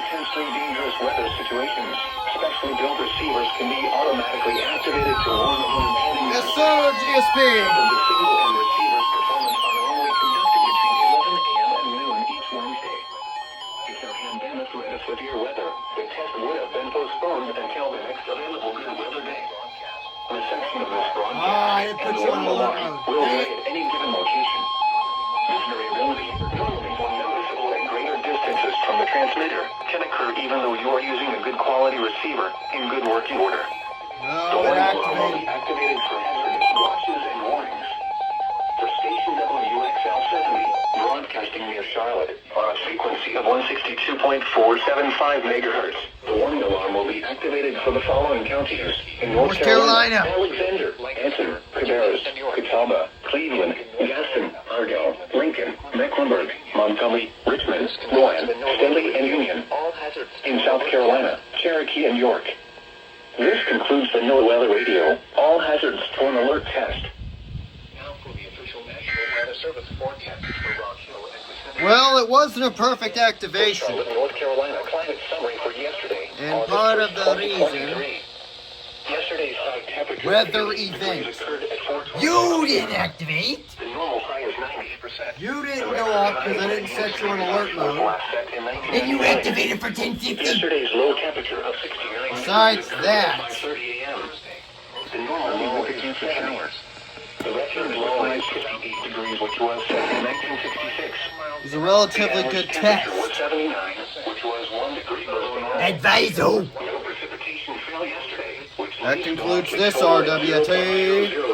potentially dangerous weather situations, specially built receivers can be automatically activated to warn of impending Yes, sir, GSP. The signal and receiver's performance are normally conducted between 11 a.m. and noon each Wednesday. If there had been a threat of severe weather, the test would have been postponed until the next available good weather day. The section of this broadcast it puts you on alert mode. will be at any given location. This variability, normally more noticeable at greater distances from the transmitter, can occur even though you are using a good quality receiver in good working order. The No, it warning alarm will activated. be activated for hazardous watches and warnings. For station WXL 70, broadcasting near Charlotte on a frequency of 162.475 megahertz, the warning alarm will be activated for the following counties: in North Carolina, Alexander, Anson, Cabarrus, Catawba, Cleveland, Gaston, Argyle, Lincoln, Mecklenburg, Montgomery, Richmond, Rowan, Stanley, and Union. In South Carolina, Cherokee, and York. This concludes the NOAA Weather Radio All Hazards Storm Alert Test. Now for the official National Weather Service forecast for Rock Hill and Vicinity. Well, it wasn't a perfect activation. Charlotte, North Carolina climate summary for yesterday. And August part of 1st, the reason, 2023. Yesterday's high temperature weather 88 event. degrees occurred at 4:20. You didn't activate. The normal high is 90%. You didn't go off because I didn't set you in alert mode. And you activated for 10:50. Yesterday's low temperature of 69 Besides degrees that, occurred at 5:30 a.m. The normal low is for showers. The record low is 58 degrees, which was set in 1966. it was a relatively The good average temperature was test. 79, which was 1 degree below normal. Advisor. No precipitation fell yesterday, which That leaves concludes off this the total at RWT. 0.00